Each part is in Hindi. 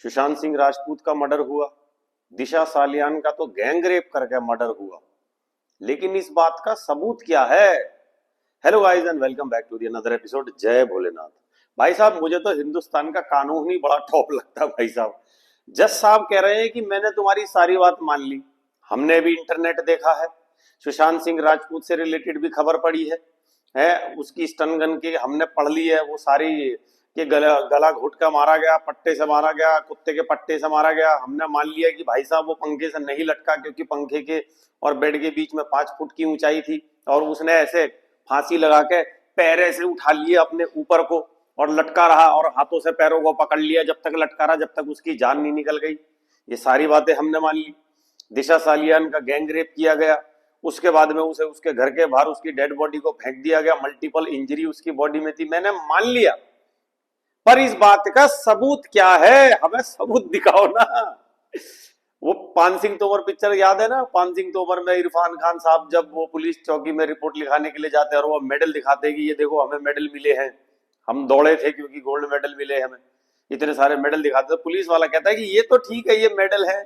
सुशांत सिंह राजपूत का मर्डर हुआ, दिशा सालियान का तो गैंग रेप करके मर्डर हुआ, लेकिन इस बात का सबूत क्या है? Hello guys and welcome back to the another episode. Jai Bholenath. भाई साहब, मुझे तो हिंदुस्तान का कानून ही बड़ा टॉप लगता है। भाई साहब, जज साहब कह रहे हैं कि मैंने तुम्हारी सारी बात मान ली, हमने भी इंटरनेट देखा है, सुशांत सिंह राजपूत से रिलेटेड भी खबर पड़ी है उसकी स्टन गन की हमने पढ़ ली है, वो सारी कि गला घुट का मारा गया, पट्टे से मारा गया, कुत्ते के पट्टे से मारा गया। हमने मान लिया कि भाई साहब वो पंखे से नहीं लटका, क्योंकि पंखे के और बेड के बीच में 5 फुट की ऊंचाई थी और उसने ऐसे फांसी लगा के पैरे से उठा लिए अपने ऊपर को और लटका रहा और हाथों से पैरों को पकड़ लिया जब तक लटका रहा, जब तक उसकी जान नहीं निकल गई। ये सारी बातें हमने मान ली। दिशा सालियान का गैंग रेप किया गया, उसके बाद में उसे उसके घर के बाहर उसकी डेड बॉडी को फेंक दिया गया, मल्टीपल इंजरी उसकी बॉडी में थी, मैंने मान लिया। पर इस बात का सबूत क्या है? हमें सबूत दिखाओ ना। वो पान सिंह तोमर पिक्चर याद है ना? पान सिंह तोमर में इरफान खान साहब जब वो पुलिस चौकी में रिपोर्ट लिखाने के लिए जाते हैं और वो मेडल दिखाते हैं कि ये देखो हमें मेडल मिले हैं, हम दौड़े थे क्योंकि गोल्ड मेडल मिले हमें, इतने सारे मेडल दिखाते हैं। पुलिस वाला कहता है कि ये तो ठीक है, ये मेडल है,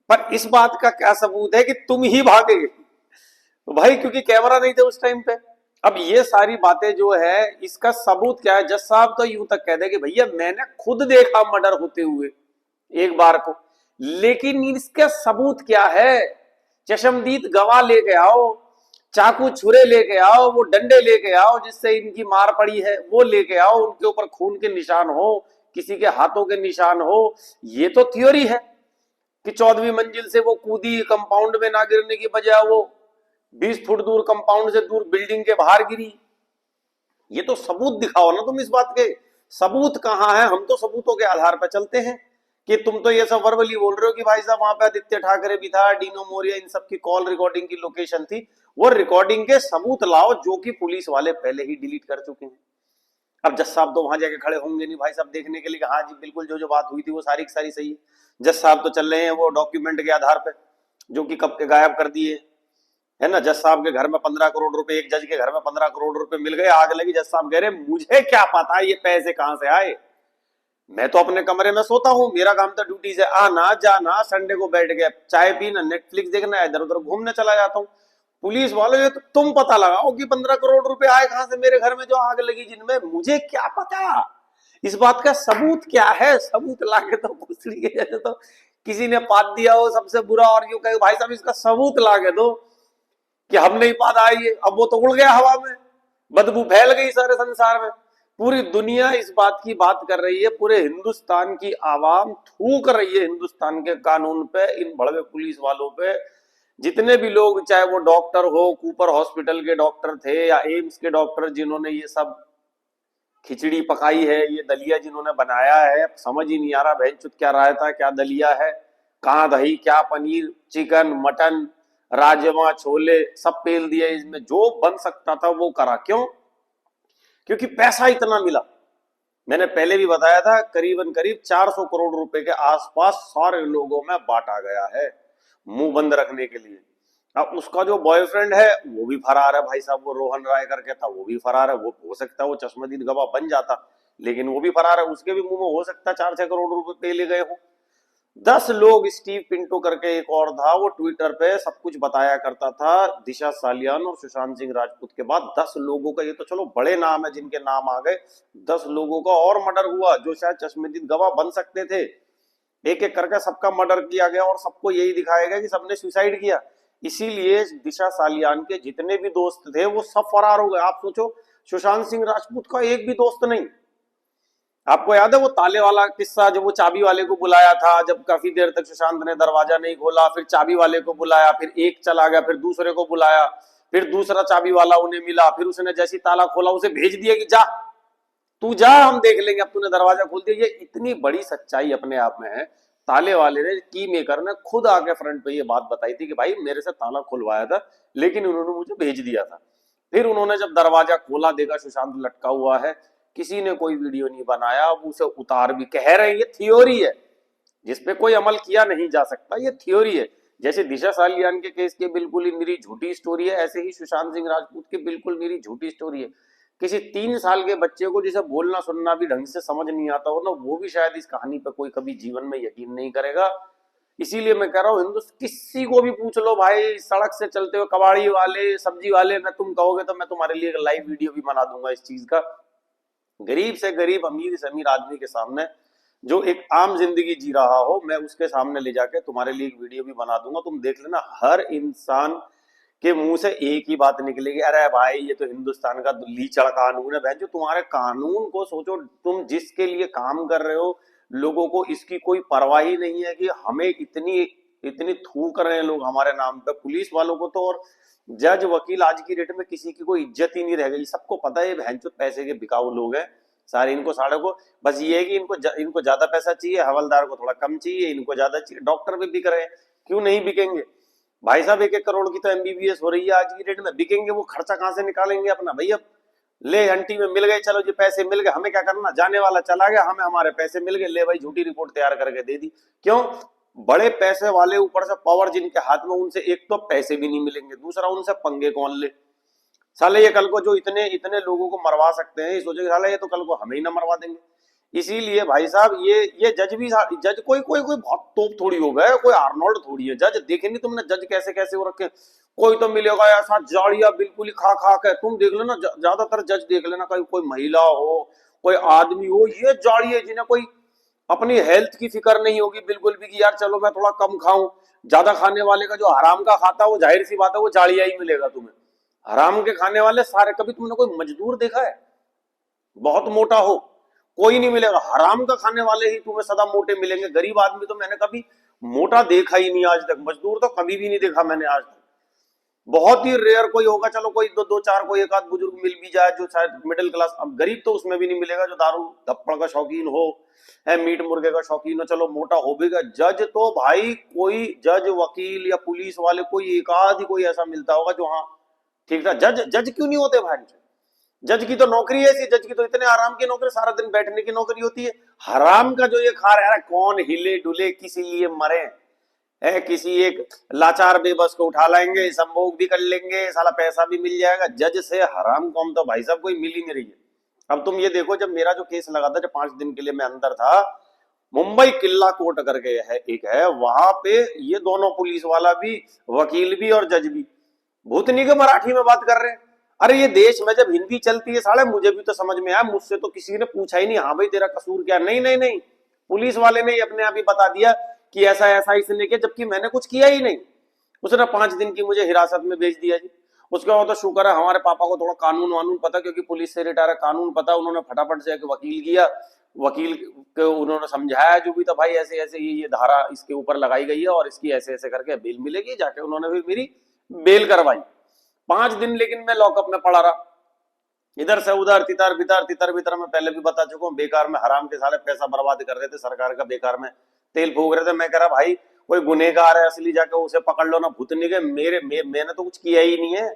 पर इस बात का क्या सबूत है कि तुम ही भागे? तो भाई क्योंकि कैमरा नहीं थे उस टाइम पे। अब ये सारी बातें जो है, इसका सबूत क्या है? जज साहब तो यूं तक कह दे कि भैया मैंने खुद देखा मर्डर होते हुए एक बार को, लेकिन इसका सबूत क्या है? चशमदीद गवाह लेके आओ, चाकू छुरे लेके आओ, वो डंडे लेके आओ जिससे इनकी मार पड़ी है वो लेके आओ, उनके ऊपर खून के निशान हो, किसी के हाथों के निशान हो। ये तो थ्योरी है कि 14वीं मंजिल से वो कूदी, कंपाउंड में ना गिरने की बजाय वो 20 फुट दूर, कंपाउंड से दूर बिल्डिंग के बाहर गिरी। ये तो सबूत दिखाओ ना तुम इस बात के। सबूत कहां है? हम तो सबूतों के आधार पर चलते हैं कि तुम तो ये सब वर्बली बोल रहे हो कि भाई साहब वहां पे आदित्य ठाकरे भी था, डीनो मोरिया, इन सब की कॉल रिकॉर्डिंग की लोकेशन थी। वो रिकॉर्डिंग के सबूत लाओ जो कि पुलिस वाले पहले ही डिलीट कर चुके हैं। अब जज साहब तो वहां जाके खड़े होंगे नहीं भाई साहब देखने के लिए, हाँ जी बिल्कुल जो जो बात हुई थी वो सारी की सारी सही है। जज साहब तो चल रहे हैं वो डॉक्यूमेंट के आधार पर जो कि कब के गायब कर दिए है ना। जज साहब के घर में 15 करोड़ रुपए, एक जज के घर में 15 करोड़ रुपए मिल गए, आग लगी। जज साहब कह रहे मुझे क्या पता ये पैसे कहां से आए, मैं तो अपने कमरे में सोता हूँ, मेरा काम तो ड्यूटी से आना जाना, संडे को बैठ गया चाय पीना, नेटफ्लिक्स देखना, इधर उधर घूमने चला जाता हूँ। पुलिस वाले तो तुम पता लगाओ कि 15 करोड़ रुपए आए कहां से मेरे घर में जो आग लगी जिनमें, मुझे क्या पता। इस बात का सबूत क्या है? सबूत लाके तो पूछड़ी के जैसे तो किसी ने पाद दिया हो सबसे बुरा, और यूं कहे भाई साहब इसका सबूत लाके दो कि हम नहीं पादा है ये, अब वो तो उड़ गया हवा में, बदबू फैल गई सारे संसार में। पूरी दुनिया इस बात की बात कर रही है, पूरे हिंदुस्तान की आवाम थूक रही है हिंदुस्तान के कानून पे, इन भड़वे पुलिस वालों पे। जितने भी लोग, चाहे वो डॉक्टर हो, कूपर हॉस्पिटल के डॉक्टर थे या एम्स के डॉक्टर, जिन्होंने ये सब खिचड़ी पकाई है, ये दलिया जिन्होंने बनाया है, समझ ही नहीं आ रहा भैंचुत क्या रायता क्या दलिया है, कहाँ दही क्या पनीर, चिकन, मटन, राजमा, छोले सब पेल दिए इसमें, जो बन सकता था वो करा। क्यों? क्योंकि पैसा इतना मिला। मैंने पहले भी बताया था, करीबन करीब 400 करोड़ रुपए के आसपास सारे लोगों में बांटा गया है मुंह बंद रखने के लिए। अब उसका जो बॉयफ्रेंड है वो भी फरार है भाई साहब, वो रोहन राय करके था, वो भी फरार है। वो हो सकता है वो चश्मदीद गवाह बन जाता, लेकिन वो भी फरार है, उसके भी मुंह में हो सकता है 4-6 करोड़ रुपए पे ले गए हो। 10 लोग, स्टीव पिंटो करके एक और था, वो ट्विटर पे सब कुछ बताया करता था। दिशा सालियान और सुशांत सिंह राजपूत के बाद 10 लोगों का, ये तो चलो बड़े नाम है जिनके नाम आ गए, 10 लोगों का और मर्डर हुआ जो शायद चश्मदीद गवाह बन सकते थे। एक एक करके सबका मर्डर किया गया और सबको यही दिखाया गया कि सबने सुसाइड किया। इसीलिए दिशा सालियान के जितने भी दोस्त थे वो सब फरार हो गए। आप सोचो, सुशांत सिंह राजपूत का एक भी दोस्त नहीं। आपको याद है वो ताले वाला किस्सा, जब वो चाबी वाले को बुलाया था, जब काफी देर तक सुशांत ने दरवाजा नहीं खोला, फिर चाबी वाले को बुलाया, फिर एक चला गया, फिर दूसरे को बुलाया, फिर दूसरा चाबी वाला उन्हें मिला, फिर उसने जैसी ताला खोला उसे भेज दिया कि जा तू जा, हम देख लेंगे, अब तूने दरवाजा खोल दिया। ये इतनी बड़ी सच्चाई अपने आप में है। ताले वाले ने, की मेकर ने खुद आके फ्रंट पे ये बात बताई थी कि भाई मेरे से ताला खुलवाया था लेकिन उन्होंने मुझे भेज दिया था। फिर उन्होंने जब दरवाजा खोला, देखा सुशांत लटका हुआ है, किसी ने कोई वीडियो नहीं बनाया, अब उसे उतार भी, कह रहे हैं ये थ्योरी है जिसपे कोई अमल किया नहीं जा सकता, ये थ्योरी है। जैसे दिशा सालियान के केस की बिल्कुल ही निरी झूठी स्टोरी है, ऐसे ही सुशांत सिंह राजपूत की बिल्कुल निरी झूठी स्टोरी है। किसी 3 साल के बच्चे को जिसे बोलना सुनना भी ढंग से समझ नहीं आता हो ना, वो भी शायद इस कहानी पर कोई कभी जीवन में यकीन नहीं करेगा। इसीलिए मैं कह रहा हूँ, हिंदुस्तान किसी को भी पूछ लो भाई, सड़क से चलते हुए कबाड़ी वाले, सब्जी वाले, मैं तुम कहोगे तो मैं तुम्हारे लिए एक लाइव वीडियो भी बना दूंगा इस चीज का। गरीब से गरीब, अमीर से अमीर आदमी के सामने जो एक आम जिंदगी जी रहा हो, मैं उसके सामने ले जाके तुम्हारे लिए एक वीडियो भी बना दूंगा। तुम देख लेना, हर इंसान के मुंह से एक ही बात निकलेगी, अरे भाई ये तो हिंदुस्तान का लीचड़ कानून है। बहन जो तुम्हारे कानून को सोचो, तुम जिसके लिए काम कर रहे हो, लोगों को इसकी कोई परवाह ही नहीं है कि हमें इतनी इतनी थूक रहे हैं लोग हमारे नाम पे। पुलिस वालों को तो और जज वकील आज की डेट में किसी की कोई इज्जत ही नहीं रह गई। सबको पता है बहन पैसे के बिकाऊ लोग हैं सारे। इनको साढ़े को बस ये है कि इनको ज्यादा पैसा चाहिए, हवलदार को थोड़ा कम चाहिए, इनको ज्यादा चाहिए। डॉक्टर भी बिक रहे हैं, क्यों नहीं बिकेंगे भाई साहब? 1-1 करोड़ की तो एमबीबीएस हो रही है आज की डेट में, बिकेंगे। वो खर्चा कहां से निकालेंगे अपना? भैया ले घंटी में मिल गए, चलो जी पैसे मिल गए, हमें क्या करना, जाने वाला चला गया, हमें हमारे पैसे मिल गए, ले भाई झूठी रिपोर्ट तैयार करके दे दी। क्यों? बड़े पैसे वाले, ऊपर से पावर जिनके हाथ में, उनसे एक तो पैसे भी नहीं मिलेंगे, दूसरा उनसे पंगे कौन ले। साले ये कल को जो इतने इतने लोगों को मरवा सकते हैं, सोचेंगे साले ये तो कल को हमें ही ना मरवा देंगे। इसीलिए भाई साहब ये जज भी, जज कोई कोई कोई बहुत तोप थोड़ी हो गए, कोई आर्नोल्ड थोड़ी है जज। देखे नहीं तुमने जज कैसे कैसे हो रखे? कोई तो मिलेगा ऐसा जाड़िया बिल्कुल ही खा खा के, तुम देख लेना ज्यादातर जज देख लेना, कोई महिला हो, कोई आदमी हो, ये जाड़िए जिन्हें कोई अपनी हेल्थ की फिक्र नहीं होगी बिल्कुल भी कि यार चलो मैं थोड़ा कम खाऊं। ज्यादा खाने वाले का, जो हराम का खाता है, वो जाहिर सी बात है वो जाड़िया ही मिलेगा तुम्हें। हराम के खाने वाले सारे, कभी तुमने कोई मजदूर देखा है बहुत मोटा हो? कोई नहीं मिलेगा। हराम का खाने वाले ही तुम्हें सदा मोटे मिलेंगे। गरीब आदमी तो मैंने कभी मोटा देखा ही नहीं आज तक, मजदूर तो कभी भी नहीं देखा मैंने आज तक। बहुत ही रेयर कोई होगा, चलो कोई दो चार, कोई एक आध बुजुर्ग मिल भी जाए जो शायद मिडिल क्लास। अब गरीब तो उसमें भी नहीं मिलेगा, जो दारू धप्पड़ का शौकीन हो, है मीट मुर्गे का शौकीन हो, चलो मोटा हो भी गया। जज तो भाई कोई जज, वकील या पुलिस वाले, कोई एक आध ही कोई ऐसा मिलता होगा जो हाँ ठीक था। जज जज क्यों नहीं होते भाई? जज की तो नौकरी ऐसी, जज की तो इतने आराम की नौकरी, सारा दिन बैठने की नौकरी होती है। हराम का जो ये खा रहा है, कौन हिले डुले किसी लिए मरे है, किसी एक लाचार बेबस को उठा लाएंगे, संभोग भी कर लेंगे, साला पैसा भी मिल जाएगा। जज से हराम कौन तो भाई साहब कोई मिल ही नहीं रही है। अब तुम ये देखो, जब मेरा जो केस लगा था, जब 5 दिन के लिए मैं अंदर था, मुंबई किला कोर्ट करके है एक है, वहां पे ये दोनों पुलिस वाला भी, वकील भी और जज भी भूतनी के मराठी में बात कर रहे हैं। अरे ये देश में जब हिंदी चलती है साले, मुझे भी तो समझ में आया, मुझसे तो किसी ने पूछा ही नहीं हाँ भाई तेरा कसूर क्या? नहीं नहीं नहीं, पुलिस वाले ने अपने आप ही बता दिया कि ऐसा ऐसा इसने किया, जबकि मैंने कुछ किया ही नहीं। उसने 5 दिन की मुझे हिरासत में भेज दिया जी। उसके बाद तो शुक्र है हमारे पापा को थोड़ा कानून वानून पता, क्योंकि पुलिस से रिटायर है, कानून पता। उन्होंने फटाफट से एक वकील किया, वकील को उन्होंने समझाया जो भी था, भाई ऐसे ऐसे ये धारा इसके ऊपर लगाई गई है और इसकी ऐसे ऐसे करके बेल मिलेगी। जाके उन्होंने फिर मेरी बेल करवाई। 5 दिन लेकिन मैं लॉकअप में पड़ा रहा, इधर से उधर, तितर बितर। मैं पहले भी बता चुका हूँ, बेकार में हराम के साले पैसा बर्बाद कर रहे थे, सरकार का बेकार में तेल फूक रहे थे। मैं कह रहा भाई कोई गुनहगार है असली, जाके उसे पकड़ लो ना भूतनी के। मैंने तो कुछ किया ही नहीं है,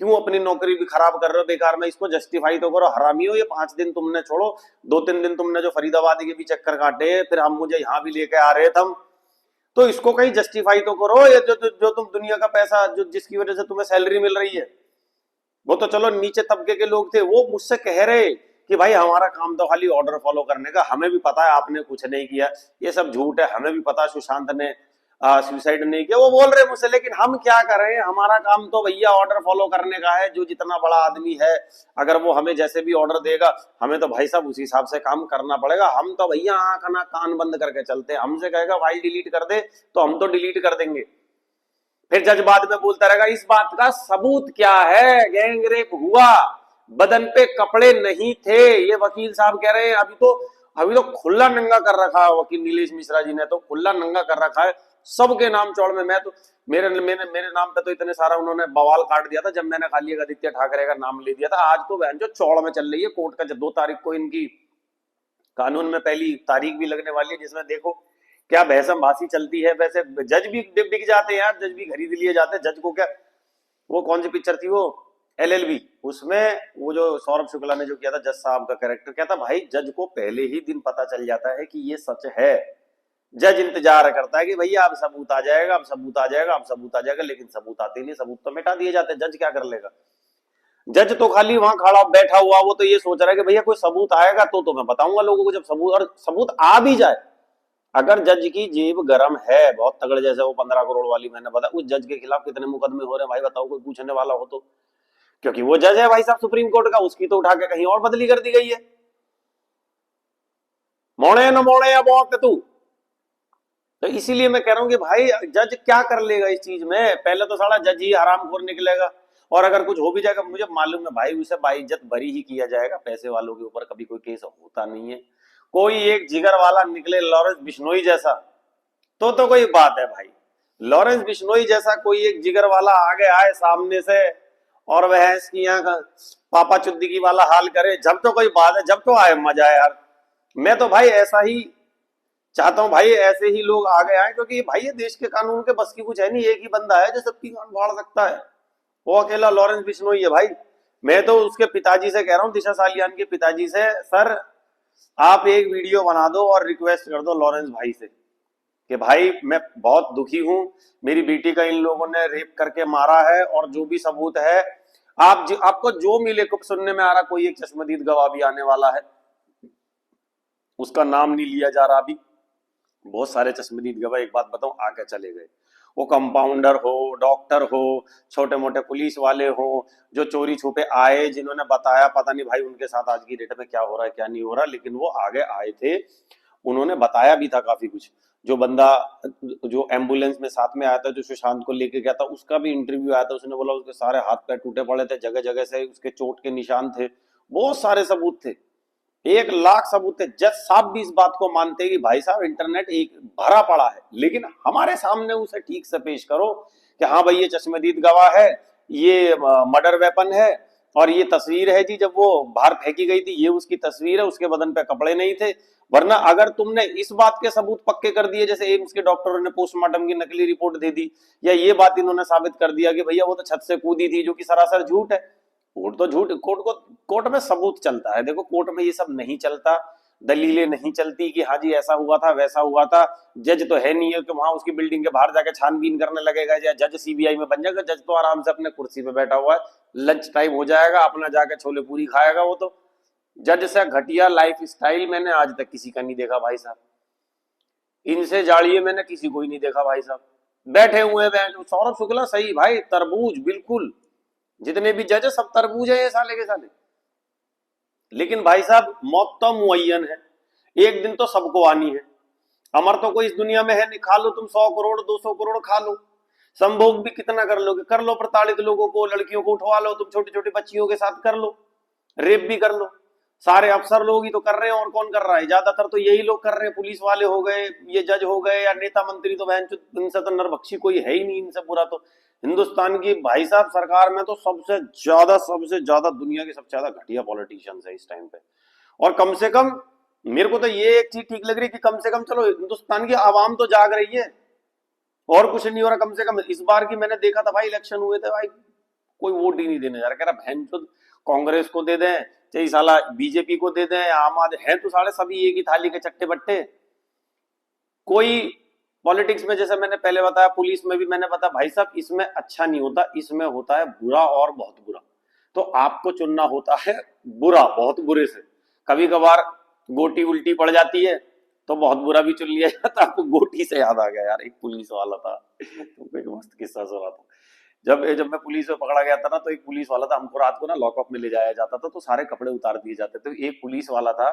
क्यों अपनी नौकरी भी खराब कर रहे हो बेकार में? इसको जस्टिफाई तो करो, हरामी हो। ये 5 दिन तुमने छोड़ो, 2-3 दिन तुमने जो फरीदाबाद के भी चक्कर काटे, फिर हम मुझे यहाँ भी लेके आ रहे थे हम, तो इसको कहीं जस्टिफाई तो करो। ये जो तुम दुनिया का पैसा, जो जिसकी वजह से तुम्हें सैलरी मिल रही है, वो तो चलो नीचे तबके के लोग थे, वो मुझसे कह रहे कि भाई हमारा काम तो खाली ऑर्डर फॉलो करने का, हमें भी पता है आपने कुछ नहीं किया, ये सब झूठ है, हमें भी पता है सुशांत ने सुसाइड नहीं किया। वो बोल रहे मुझसे, लेकिन हम क्या करें, हमारा काम तो भैया ऑर्डर फॉलो करने का है। जो जितना बड़ा आदमी है, अगर वो हमें जैसे भी ऑर्डर देगा, हमें तो भाई साहब उसी हिसाब से काम करना पड़ेगा। हम तो भैया आंख ना कान बंद करके चलते हैं। हमसे कहेगा फाइल डिलीट कर दे, तो हम तो डिलीट कर देंगे। फिर जज बाद में बोलता रहेगा इस बात का सबूत क्या है, गैंग रेप हुआ, बदन पे कपड़े नहीं थे। ये वकील साहब कह रहे हैं अभी तो खुला नंगा कर रखा है वकील नीलेश मिश्रा जी ने, तो खुला नंगा कर रखा है सबके नाम चौड़ में। मैं तो मेरे नाम पे तो इतने सारा उन्होंने बवाल काट दिया था जब मैंने खाली एक आदित्य ठाकरे का नाम ले दिया था। आज तो बहन जो चौड़ में चल रही है कोर्ट का, 2 तारीख को इनकी कानून में पहली तारीख भी लगने वाली है, जिसमें देखो क्या भैसम भाषी चलती है। वैसे जज भी बिक जाते हैं यार, जज भी खरीद लिए जाते हैं। जज को क्या, वो कौन सी पिक्चर थी वो एलएलबी, उसमें वो जो सौरभ शुक्ला ने जो किया था जज साहब का कैरेक्टर, क्या था भाई, जज को पहले ही दिन पता चल जाता है कि ये सच है। जज इंतजार करता है कि भैया अब सबूत आ जाएगा, अब सबूत आ जाएगा, अब सबूत आ जाएगा, लेकिन सबूत आते नहीं, सबूत तो मिटा दिए जाते हैं। जज क्या कर लेगा? जज तो खाली वहां खड़ा बैठा हुआ, वो तो ये सोच रहा है कि भैया कोई सबूत आएगा तो मैं बताऊंगा लोगों को। जब सबूत, और सबूत आ भी जाए, अगर जज की जेब गरम है बहुत तगड़े, जैसे वो 15 करोड़ वाली मैंने बताया, उस जज के खिलाफ कितने मुकदमे हो रहे हैं भाई बताओ, कोई पूछने वाला हो तो। क्योंकि वो जज है भाई साहब सुप्रीम कोर्ट का, उसकी तो उठा के कहीं और बदली कर दी गई है। मोड़े न मोड़े या मौत तू। तो इसीलिए मैं कह रहा हूं कि भाई जज क्या कर लेगा इस चीज में, पहले तो साला जज ही हरामखोर निकलेगा, और अगर कुछ हो भी जाएगा मुझे मालूम है भाई उसे बाइज्जत बरी ही किया जाएगा, पैसे वालों के ऊपर कभी कोई केस होता नहीं है। कोई एक जिगर वाला निकले लॉरेंस बिश्नोई जैसा, तो कोई बात है भाई। लॉरेंस बिश्नोई जैसा कोई एक जिगर वाला आगे आए सामने से, और वह इसकी यहाँ पापा चुद्दिकी वाला हाल करे, जब तो कोई बात है, जब तो आए मजा है यार। मैं तो भाई ऐसा ही चाहता हूं भाई, ऐसे ही लोग आगे आए, क्योंकि भाई ये देश के कानून के बस की कुछ है नहीं, एक ही बंदा है जो सबकी कान फाड़ सकता है, वो अकेला लॉरेंस बिश्नोई है भाई। मैं तो उसके पिताजी से कह रहा हूँ, दिशा सालियान के पिताजी से, सर आप एक वीडियो बना दो और रिक्वेस्ट कर दो लॉरेंस भाई से कि भाई मैं बहुत दुखी हूं, मेरी बेटी का इन लोगों ने रेप करके मारा है, और जो भी सबूत है आपको जो मिले, कुछ सुनने में आ रहा कोई एक चश्मदीद गवाह भी आने वाला है, उसका नाम नहीं लिया जा रहा अभी। बहुत सारे चश्मदीद गवाह, एक बात बताऊं, आके चले गए, वो कंपाउंडर हो, डॉक्टर हो, छोटे मोटे पुलिस वाले हो, जो चोरी छुपे आए, जिन्होंने बताया, पता नहीं भाई उनके साथ आज की डेट में क्या हो रहा है क्या नहीं हो रहा, लेकिन वो आगे आए थे, उन्होंने बताया भी था काफी कुछ। जो बंदा जो एम्बुलेंस में साथ में आया था, जो सुशांत को लेके गया था, उसका भी इंटरव्यू आया था, उसने बोला उसके सारे हाथ पैर टूटे पड़े थे, जगह जगह से उसके चोट के निशान थे, बहुत सारे सबूत थे, 1 लाख सबूत थे। जज साहब भी इस बात को मानते हैं कि भाई साहब इंटरनेट एक भरा पड़ा है, लेकिन हमारे सामने उसे ठीक से पेश करो कि हाँ भाई ये चश्मदीद गवाह है, ये मर्डर वेपन है, और ये तस्वीर है जी जब वो बाहर फेंकी गई थी, ये उसकी तस्वीर है, उसके बदन पे कपड़े नहीं थे। वरना अगर तुमने इस बात के सबूत पक्के कर दिए, जैसे एम्स के डॉक्टरों ने पोस्टमार्टम की नकली रिपोर्ट दे दी, या ये बात इन्होंने साबित कर दिया कि भैया वो तो छत से कूदी थी, जो कि सरासर झूठ है। कोर्ट तो झूठ, कोर्ट में सबूत चलता है, देखो कोर्ट में ये सब नहीं चलता, दलीलें नहीं चलती कि हाँ जी ऐसा हुआ था वैसा हुआ था। जज तो है नहीं है कि वहां उसकी बिल्डिंग के बाहर जाके छानबीन करने लगेगा, या जज सीबीआई में बन जाएगा। जज तो आराम से अपने कुर्सी पे बैठा हुआ है, लंच टाइम हो जाएगा, अपना जाके छोले पूरी खाएगा। वो तो जज से घटिया लाइफ स्टाइल मैंने आज तक किसी का नहीं देखा भाई साहब, इनसे जाड़िए मैंने किसी को ही नहीं देखा भाई साहब। बैठे हुए हैं सौरभ शुक्ला, सही भाई, तरबूज बिल्कुल, जितने भी जज है सब तरबूज है ये साले के साले। लेकिन भाई साहब मौत तो मुअय्यन है, एक दिन तो सबको आनी है, अमर तो कोई इस दुनिया में है नहीं। खा लो तुम 100 करोड़ 200 करोड़ खा लो, संभोग भी कितना कर लोगे, कर लो, प्रताड़ित लोगों को, लड़कियों को उठवा लो, तुम छोटी छोटी बच्चियों के साथ कर लो, रेप भी कर लो। सारे अफसर लोग ही तो कर रहे हैं, और कौन कर रहा है, ज्यादातर तो यही लोग कर रहे हैं, पुलिस वाले हो गए, ये जज हो गए, या नेता मंत्री, तो बहन इनसे तो नरभक्षी कोई है ही नहीं, इनसे पूरा तो हिंदुस्तान की भाई साहब सरकार में तो सबसे ज्यादा दुनिया के सबसे ज्यादा घटिया पॉलिटिशियंस है इस टाइम पे। और कम से कम मेरे को तो ये एक चीज ठीक लग रही है कि कम से कम चलो हिंदुस्तान की आवाम तो जाग रही है, और कुछ नहीं हो रहा। कम से कम इस बार की मैंने देखा था भाई, इलेक्शन हुए थे भाई, कोई वोट ही नहीं देने जा रहा, कह रहा बहन चोद कांग्रेस को दे दें, चाहे साला बीजेपी को दे दें, आम आदमी है तो सारे सभी एक ही थाली के चट्टे बट्टे। कोई पॉलिटिक्स में, जैसे मैंने पहले बताया, पुलिस में भी मैंने बताया भाई साहब, इसमें अच्छा नहीं होता, इसमें होता है बुरा और बहुत बुरा। तो आपको चुनना होता है बुरा, बहुत बुरे से। कभी कभार गोटी उल्टी पड़ जाती है तो बहुत बुरा भी चुन लिया जाता। आपको गोटी से याद आ गया यार, एक पुलिस वाला था, तो एक मस्त किस्सा सुना था। जब जब मैं पुलिस में पकड़ा गया था ना, तो एक पुलिस वाला था, हमको रात को ना लॉकअप में ले जाया जाता था, तो सारे कपड़े उतार दिए जाते थे। तो एक पुलिस वाला था,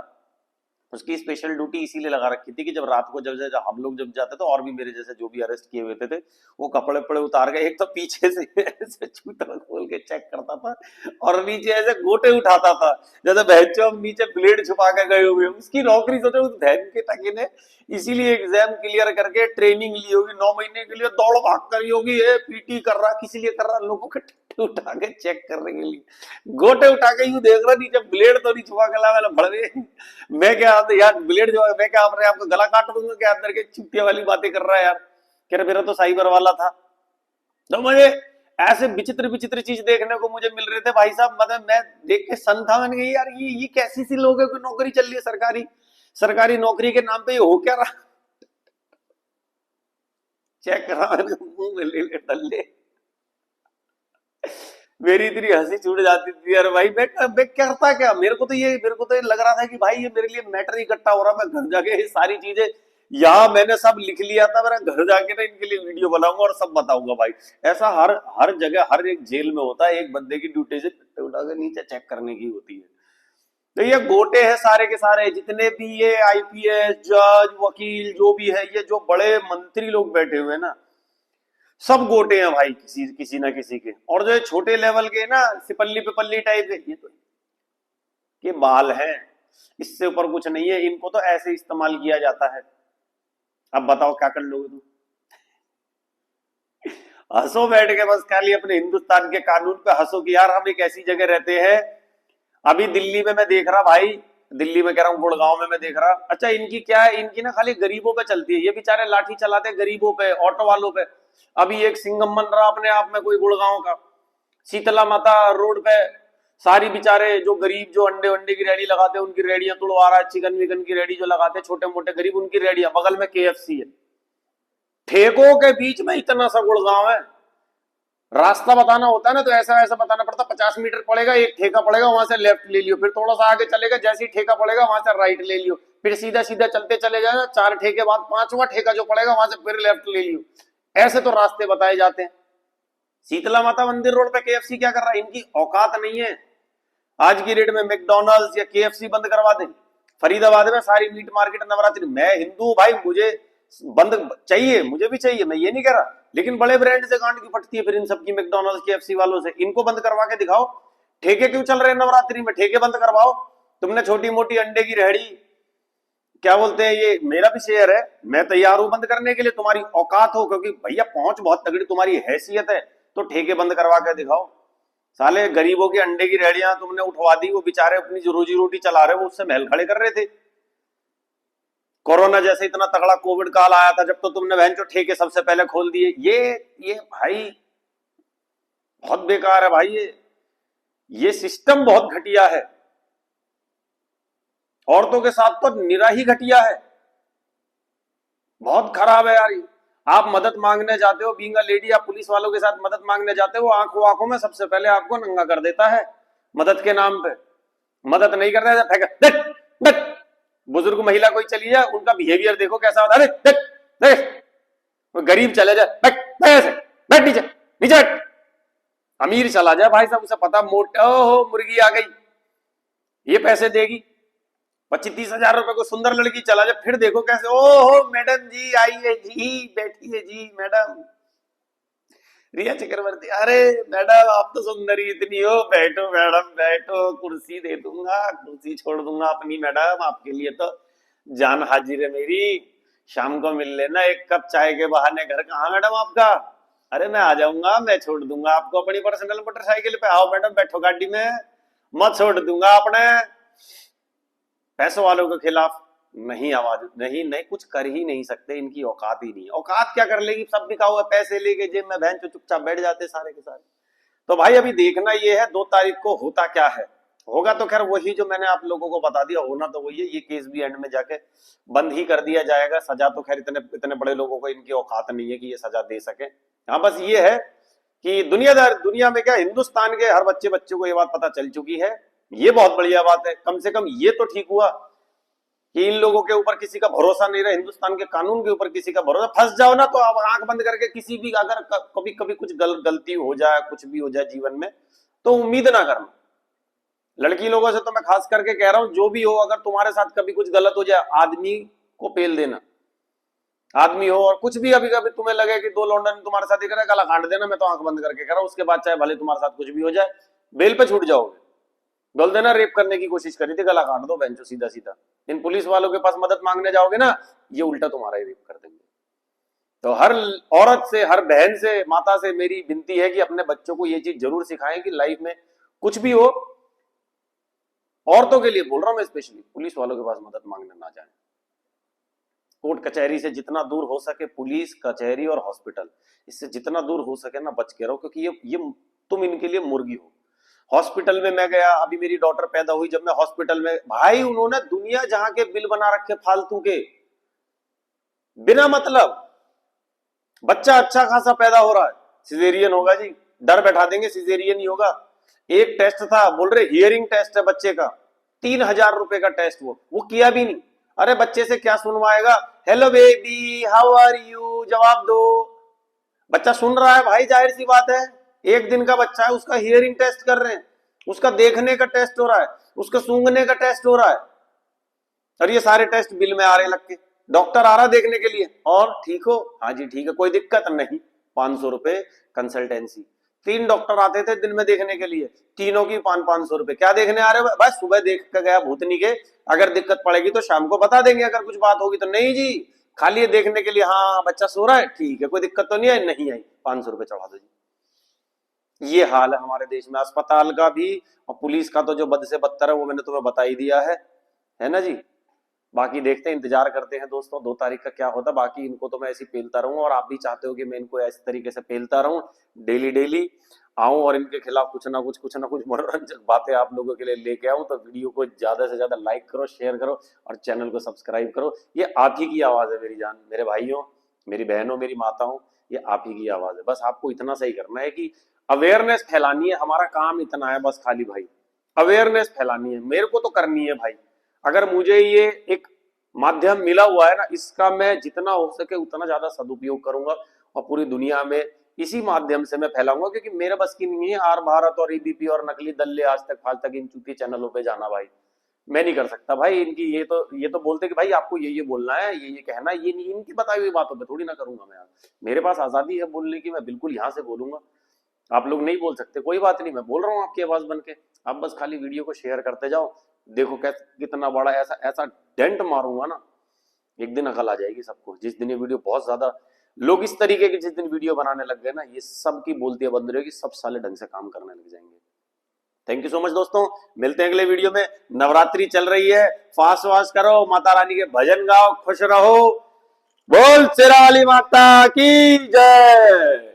उसकी स्पेशल ड्यूटी इसीलिए लगा रखी थी कि जब रात को जब हम लोग जब जाते थे, और भी मेरे जैसे जो भी अरेस्ट किए हुए थे, वो कपड़े पड़े उतार के एक तो पीछे से ऐसे चूतरा खोल के चेक करता था, और नीचे ऐसे गोटे उठाता था, जैसे बहनचोद हम नीचे ब्लेड छुपा के गए हुए। उसकी नौकरी सोचो उस बहन के टके ने इसीलिए एग्जाम क्लियर करके ट्रेनिंग ली होगी, 9 महीने के लिए दौड़ भाग करी होगी, पीटी कर रहा, किसी लिए कर रहा, लोगों के टट्टे उठा के चेक करने के लिए, गोटे उठा के यूं देख रहा, नीचे ब्लेड तो नहीं छुपा के ला, भड़वे मैं क्या यार ब्लेड जो है, मैं क्या अपने आपको गला काट दूंगा क्या, अंदर के चुतिया वाली बातें कर रहा है यार। कह रहा मेरा तो साइबर वाला था। तो मुझे ऐसे विचित्र विचित्र चीज देखने को मुझे मिल रहे थे भाई साहब, मतलब मैं देख के सन था, मैंने यार ये कैसी सी लोग है, कोई नौकरी चल रही है सरकारी, सरकारी नौकरी के नाम पे ये हो क्या रहा। चेक करा मुंह में ले डल्ले, मेरी इतनी हंसी छूट जाती थी यार भाई। मैं करता क्या, मेरे को तो ये लग रहा था कि भाई ये मेरे लिए मैटर इकट्ठा हो रहा, मैं घर जाके ये सारी चीजें यहाँ मैंने सब लिख लिया था, मेरा घर जाके ना इनके लिए वीडियो बनाऊंगा और सब बताऊंगा भाई। ऐसा हर हर जगह हर एक जेल में होता है, एक बंदे की ड्यूटी से पिट्टे उठा के नीचे चेक करने की होती है। तो ये गोटे हैं सारे के सारे, जितने भी ये आईपीएस जज वकील जो भी है, ये जो बड़े मंत्री लोग बैठे हुए हैं ना, सब गोटे हैं भाई, किसी किसी ना किसी के। और जो छोटे लेवल के ना सिपल्ली पिपल्ली टाइप के, ये तो ये बाल है, इससे ऊपर कुछ नहीं है। इनको तो ऐसे इस्तेमाल किया जाता है। अब बताओ क्या कर लोगे तुम? हंसो बैठ के बस, खाली अपने हिंदुस्तान के कानून पे हंसो कि यार हम एक ऐसी जगह रहते हैं। अभी दिल्ली में मैं देख रहा भाई, दिल्ली में कह रहा हूँ, गुड़गांव में मैं देख रहा, अच्छा इनकी क्या है, इनकी ना खाली गरीबों पे चलती है, ये बेचारे लाठी चलाते हैं गरीबों पे, ऑटो वालों पे। अभी एक सिंगम बन रहा अपने आप में कोई गुड़गांव का, शीतला माता रोड पे सारी बेचारे जो गरीब जो अंडे वंडे की रेडी लगाते हैं उनकी रेडियां तुड़वा रहा है, चिकन विकन की रेडी जो लगाते हैं छोटे मोटे गरीब उनकी रेडियां, बगल में केएफसी है। ठेकों के बीच में इतना सा गुड़गांव है। रास्ता बताना होता है ना तो ऐसा ऐसा बताना पड़ता, 50 मीटर पड़ेगा एक ठेका पड़ेगा, वहां से लेफ्ट ले लियो, फिर थोड़ा सा आगे चलेगा जैसे ही ठेका पड़ेगा वहां से राइट ले लियो, फिर सीधा सीधा चलते चले जाए, 4 ठेके बाद 5वां ठेका जो पड़ेगा वहां से फिर लेफ्ट ले लियो। ऐसे तो रास्ते बताए जाते हैं। शीतला माता मंदिर रोड पे केएफसी क्या कर रहा है? इनकी औकात नहीं है। आज की डेट में मैकडोनल्ड्स या केएफसी बंद करवा दे। फरीदाबाद में सारी मीट मार्केट नवरात्रि, मैं हिंदू भाई, मुझे बंद चाहिए, मुझे भी चाहिए, मैं ये नहीं कह रहा, लेकिन बड़े ब्रांड से गांड की फटती है फिर इन सबकी, मैकडोनल्ड्स केएफसी वालों से। इनको बंद करवा के दिखाओ। ठेके क्यों चल रहे हैं नवरात्रि में? ठेके बंद करवाओ। तुमने छोटी मोटी अंडे की रेहड़ी, क्या बोलते हैं, ये मेरा भी शेयर है, मैं तैयार हूं बंद करने के लिए, तुम्हारी औकात हो, क्योंकि भैया पहुंच बहुत तगड़ी, तुम्हारी हैसियत है, तो ठेके बंद करवा के दिखाओ। साले गरीबों की अंडे की रेहड़ियां तुमने उठवा दी, वो बेचारे अपनी जो रोजी रोटी चला रहे वो उससे महल खड़े कर रहे थे। कोरोना जैसे इतना तगड़ा कोविड काल आया था जब, तो तुमने बहन जो ठेके सबसे पहले खोल दिए। ये भाई बहुत बेकार है भाई, ये सिस्टम बहुत घटिया है। औरतों के साथ तो निरा ही घटिया है, बहुत खराब है यार। आप मदद मांगने जाते हो, बीइंग अ लेडी, आप पुलिस वालों के साथ मदद मांगने जाते हो, आंखों आंखों में सबसे पहले आपको नंगा कर देता है मदद के नाम पे। मदद नहीं करता है, बुजुर्ग महिला कोई चली जाए, उनका बिहेवियर देखो कैसा होता है, देख देख, गरीब चले जाए, बैठ नीचे नीचे बैठ। अमीर चला जाए भाई साहब, उसे पता मोटे, ओहो मुर्गी आ गई, ये पैसे देगी, 25-30 हजार रुपए को सुंदर लड़की चला जाए, फिर देखो कैसे, ओहो मैडम जी आइए जी, बैठिए जी मैडम। रिया चक्रवर्ती, अरे मैडम आप तो सुंदरी इतनी हो, बैठो मैडम बैठो, कुर्सी दे दूंगा, कुर्सी छोड़ दूंगा अपनी मैडम, आपके लिए तो जान हाजिर है मेरी। शाम को मिल लेना एक कप चाय के बहाने। घर कहाँ मैडम आपका? अरे मैं आ जाऊंगा, मैं छोड़ दूंगा आपको अपनी पर्सनल मोटरसाइकिल पे, आओ मैडम बैठो गाड़ी में, मत छोड़ दूंगा अपने। पैसों वालों के खिलाफ नहीं आवाज, नहीं नहीं कुछ कर ही नहीं सकते, इनकी औकात ही नहीं। औकात क्या कर लेगी, सब बिका हुआ पैसे लेके जेब में बहन चुपचाप बैठ जाते सारे के सारे। तो भाई अभी देखना ये है 2 तारीख को होता क्या है। होगा तो खैर वही जो मैंने आप लोगों को बता दिया, होना तो वही है। ये केस भी एंड में जाके बंद ही कर दिया जाएगा। सजा तो खैर इतने इतने बड़े लोगों को इनकी औकात नहीं है कि ये सजा दे सके। हाँ बस ये है कि दुनिया में क्या, हिंदुस्तान के हर बच्चे को ये बात पता चल चुकी है। ये बहुत बढ़िया बात है, कम से कम ये तो ठीक हुआ कि इन लोगों के ऊपर किसी का भरोसा नहीं रहा, हिंदुस्तान के कानून के ऊपर किसी का भरोसा। फंस जाओ ना तो अब आंख बंद करके किसी भी, अगर कभी कभी कुछ गलती हो जाए, कुछ भी हो जाए जीवन में, तो उम्मीद ना करना। लड़की लोगों से तो मैं खास करके कह रहा हूं, जो भी हो, अगर तुम्हारे साथ कभी कुछ गलत हो जाए, आदमी को पेल देना। आदमी हो और कुछ भी अभी कभी तुम्हें लगे कि 2 लौंडे ने तुम्हारे साथ ही करा, गला काट देना। मैं तो आंख बंद करके कह रहा हूं, उसके बाद चाहे भले तुम्हारे साथ कुछ भी हो जाए, बेल पे छूट जाओगे। बोल देना रेप करने की कोशिश करी थी, गला काट दो बेंचो सीधा सीधा। इन पुलिस वालों के पास मदद मांगने जाओगे ना, ये उल्टा तुम्हारा ही रेप कर देंगे। तो हर औरत से, हर बहन से, माता से मेरी विनती है कि अपने बच्चों को ये चीज जरूर सिखाएं कि लाइफ में कुछ भी हो, औरतों के लिए बोल रहा हूं मैं स्पेशली, पुलिस वालों के पास मदद मांगने ना जाए। कोर्ट कचहरी से जितना दूर हो सके, पुलिस कचहरी और हॉस्पिटल, इससे जितना दूर हो सके ना बच के रहो, क्योंकि ये तुम इनके लिए मुर्गी हो। हॉस्पिटल में मैं गया, अभी मेरी डॉटर पैदा हुई, जब मैं हॉस्पिटल में, भाई उन्होंने दुनिया जहां के बिल बना रखे फालतू के, बिना मतलब। बच्चा अच्छा खासा पैदा हो रहा है, सिजेरियन होगा जी, डर बैठा देंगे सिजेरियन ही होगा। एक टेस्ट था, बोल रहे हियरिंग टेस्ट है बच्चे का, 3,000 रुपए का टेस्ट, वो किया भी नहीं। अरे बच्चे से क्या सुनवाएगा, hello baby how are you, जवाब दो। बच्चा सुन रहा है भाई, जाहिर सी बात है, 1 दिन का बच्चा है, उसका हियरिंग टेस्ट कर रहे हैं, उसका देखने का टेस्ट हो रहा है, उसका सूंघने का टेस्ट हो रहा है, और ये सारे टेस्ट बिल में आ रहे लग के। डॉक्टर आ रहा देखने के लिए, और ठीक हो, हाँ जी ठीक है, कोई दिक्कत नहीं, 500 रुपए कंसल्टेंसी। 3 डॉक्टर आते थे दिन में देखने के लिए, तीनों की 500-500 रुपए। क्या देखने आ रहे हो, बस सुबह देख कर गया भूतनी के, अगर दिक्कत पड़ेगी तो शाम को बता देंगे, अगर कुछ बात होगी तो। नहीं जी, खाली ये देखने के लिए, हाँ बच्चा सो रहा है, ठीक है, कोई दिक्कत तो नहीं आई, नहीं आई, 500 रुपए चढ़ा दो जी। ये हाल है हमारे देश में, अस्पताल का भी और पुलिस का तो जो बद से बदतर है वो मैंने तुम्हें बता ही दिया है ना जी। बाकी देखते हैं, इंतजार करते हैं दोस्तों 2 तारीख का क्या होता है। बाकी इनको तो मैं ऐसे पेलता रहूं, और आप भी चाहते हो कि मैं इनको इस तरीके से पेलता रहूं, डेली डेली आऊं और इनके खिलाफ कुछ ना कुछ मनोरंजक बातें आप लोगों के लिए लेके आऊं। तो वीडियो को ज्यादा से ज्यादा लाइक करो, शेयर करो, और चैनल को सब्सक्राइब करो। ये आप ही की आवाज है मेरी जान, मेरे भाइयों, मेरी बहनों, मेरी माताओं, ये आप ही की आवाज है। बस आपको इतना सही करना है कि अवेयरनेस फैलानी है, हमारा काम इतना है बस, खाली भाई अवेयरनेस फैलानी है, मेरे को तो करनी है भाई। अगर मुझे ये एक माध्यम मिला हुआ है ना, इसका मैं जितना हो सके उतना ज्यादा सदुपयोग करूंगा, और पूरी दुनिया में इसी माध्यम से मैं फैलाऊंगा, क्योंकि मेरे बस की नहीं है आर भारत और एबीपी और नकली दल्ले आज तक फाल तक इन चूती चैनलों पे जाना भाई। मैं नहीं कर सकता भाई इनकी, ये तो बोलते कि भाई आपको ये बोलना है, ये कहना है, ये नहीं, इनकी बताई हुई बातों पे थोड़ी ना करूंगा मैं यार। मेरे पास आजादी है बोलने की, मैं बिल्कुल यहाँ से बोलूंगा। आप लोग नहीं बोल सकते, कोई बात नहीं, मैं बोल रहा हूँ आपकी आवाज बन के। आप बस खाली वीडियो को शेयर करते जाओ, देखो कैसे कितना बड़ा ऐसा ऐसा डेंट मारूंगा ना, एक दिन अकल आ जाएगी सबको। जिस दिन ये वीडियो बहुत ज्यादा लोग इस तरीके की जिस दिन वीडियो बनाने लग गए ना, ये सब की बोलती बंद रहेगी, सब साले ढंग से काम करने लग जाएंगे। थैंक यू सो मच दोस्तों, मिलते हैं अगले वीडियो में। नवरात्रि चल रही है, फास्ट वास्ट करो, माता रानी के भजन गाओ, खुश रहो, बोल शेरावाली माता की जय।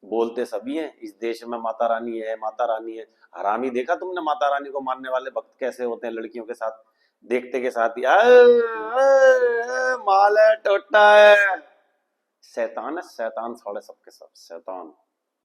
बोलते सभी हैं इस देश में माता रानी है, माता रानी है। हरामी देखा तुमने माता रानी को मानने वाले भक्त कैसे होते हैं लड़कियों के साथ, देखते के साथ ही माल है, टोटा है, शैतान है, शैतान साढ़े सबके सब शैतान।